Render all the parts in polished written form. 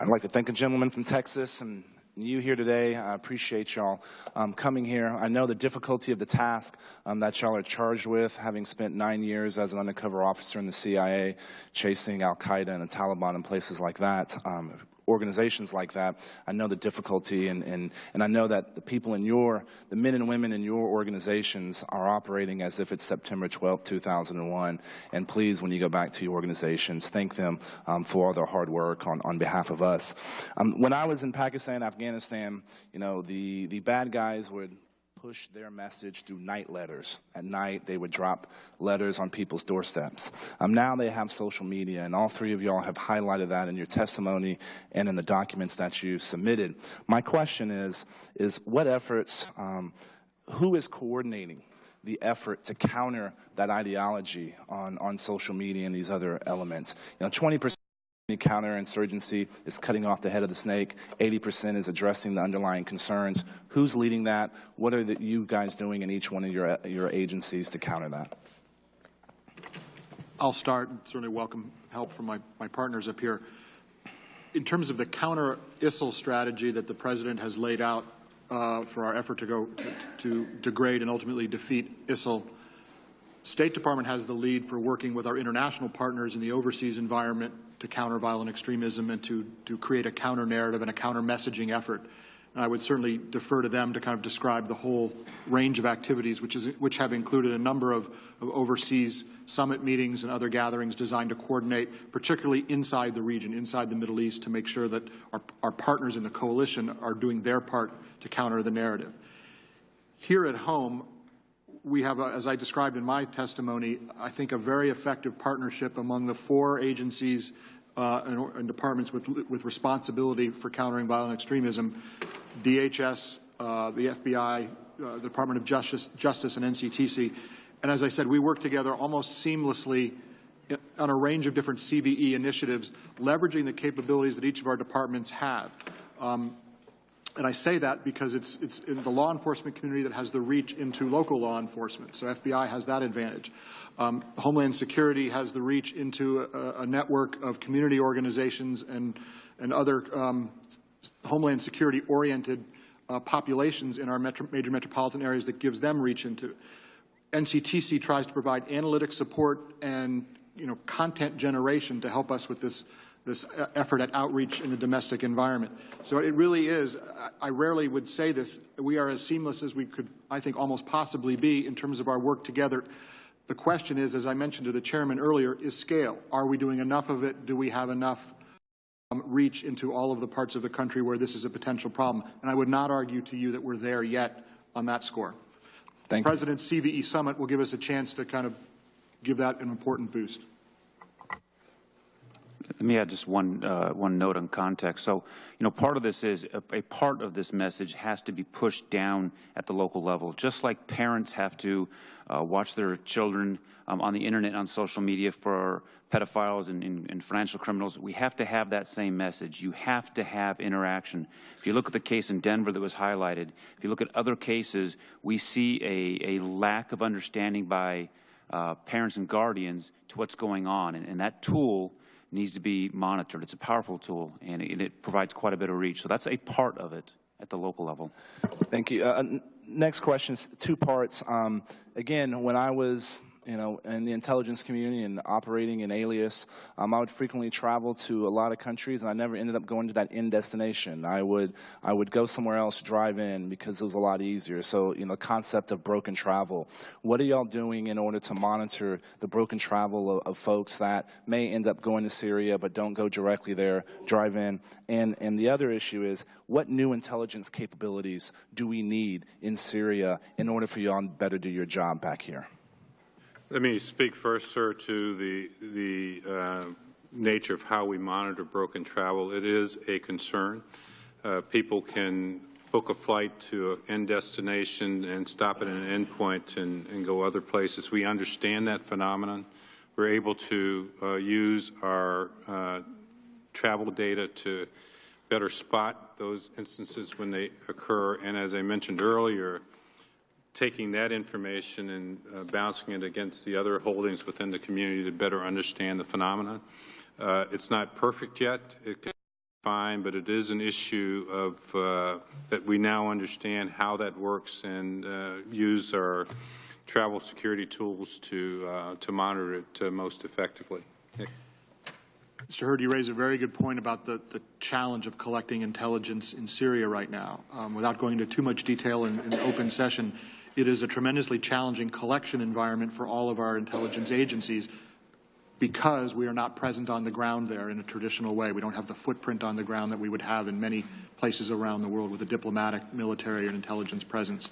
I'd like to thank a gentleman from Texas and you here today. I appreciate y'all coming here. I know the difficulty of the task that y'all are charged with, having spent 9 years as an undercover officer in the CIA, chasing Al-Qaeda and the Taliban and places like that. Organizations like that. I know the difficulty, and I know that the people in the men and women in your organizations are operating as if it's September 12, 2001. And please, when you go back to your organizations, thank them for all their hard work on behalf of us. When I was in Pakistan, Afghanistan, you know, the bad guys would push their message through night letters. At night, they would drop letters on people's doorsteps. Now they have social media, and all three of y'all have highlighted that in your testimony and in the documents that you submitted. My question is what efforts, who is coordinating the effort to counter that ideology on social media and these other elements? You know, 20% counterinsurgency is cutting off the head of the snake. 80% is addressing the underlying concerns. Who's leading that? What are you guys doing in each one of your agencies to counter that? I'll start and certainly welcome help from my partners up here. In terms of the counter-ISIL strategy that the President has laid out for our effort to degrade and ultimately defeat ISIL, State Department has the lead for working with our international partners in the overseas environment to counter violent extremism and to create a counter-narrative and a counter-messaging effort. And I would certainly defer to them to kind of describe the whole range of activities, which have included a number of overseas summit meetings and other gatherings designed to coordinate, particularly inside the region, inside the Middle East, to make sure that our partners in the coalition are doing their part to counter the narrative. Here at home, we have, as I described in my testimony, I think a very effective partnership among the 4 agencies and departments with responsibility for countering violent extremism: DHS, the FBI, the Department of Justice, and NCTC. And as I said, we work together almost seamlessly on a range of different CVE initiatives, leveraging the capabilities that each of our departments have. And I say that because it's in the law enforcement community that has the reach into local law enforcement. So FBI has that advantage. Homeland Security has the reach into a network of community organizations and other Homeland Security-oriented populations in our major metropolitan areas that gives them reach into. NCTC tries to provide analytic support and content generation to help us with this effort at outreach in the domestic environment. So it really is, I rarely would say this, we are as seamless as we could, I think, almost possibly be in terms of our work together. The question is, as I mentioned to the chairman earlier, is scale. Are we doing enough of it? Do we have enough reach into all of the parts of the country where this is a potential problem? And I would not argue to you that we're there yet on that score. Thank you. President's CVE Summit will give us a chance to kind of give that an important boost. Let me add just one note on context. So, part of this is a part of this message has to be pushed down at the local level. Just like parents have to watch their children on the internet, on social media for pedophiles and financial criminals, we have to have that same message. You have to have interaction. If you look at the case in Denver that was highlighted, if you look at other cases, we see a lack of understanding by parents and guardians to what's going on, and that tool needs to be monitored. It's a powerful tool, and it provides quite a bit of reach. So that's a part of it at the local level. Thank you. Next question is 2 parts. Again, when I was in the intelligence community and operating in Alias, I would frequently travel to a lot of countries, and I never ended up going to that end destination. I would go somewhere else, drive in, because it was a lot easier. So, the concept of broken travel. What are y'all doing in order to monitor the broken travel of folks that may end up going to Syria but don't go directly there, drive in? And the other issue is, what new intelligence capabilities do we need in Syria in order for y'all to better do your job back here? Let me speak first, sir, to the nature of how we monitor broken travel. It is a concern. People can book a flight to an end destination and stop at an end point and go other places. We understand that phenomenon. We're able to use our travel data to better spot those instances when they occur. And as I mentioned earlier, taking that information and bouncing it against the other holdings within the community to better understand the phenomenon. It's not perfect yet. It can fine, but it is an issue of that we now understand how that works and use our travel security tools to monitor it most effectively. Nick? Mr. Hurd, you raise a very good point about the challenge of collecting intelligence in Syria right now. Without going into too much detail in open session, it is a tremendously challenging collection environment for all of our intelligence agencies because we are not present on the ground there in a traditional way. We don't have the footprint on the ground that we would have in many places around the world with a diplomatic, military, and intelligence presence.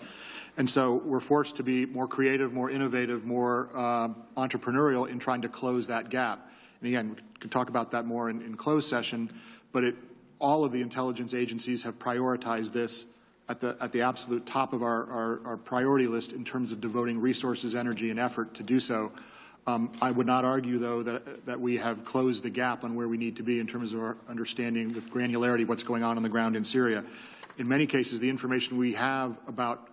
And so we're forced to be more creative, more innovative, more entrepreneurial in trying to close that gap. And again, we can talk about that more in closed session, but all of the intelligence agencies have prioritized this at the absolute top of our priority list in terms of devoting resources, energy, and effort to do so. I would not argue, though, that we have closed the gap on where we need to be in terms of our understanding with granularity what's going on the ground in Syria. In many cases, the information we have about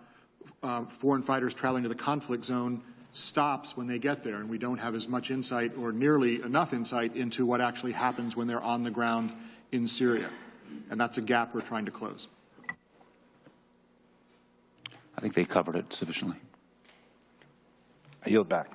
foreign fighters traveling to the conflict zone stops when they get there, and we don't have as much insight or nearly enough insight into what actually happens when they're on the ground in Syria. And that's a gap we're trying to close. I think they covered it sufficiently. I yield back.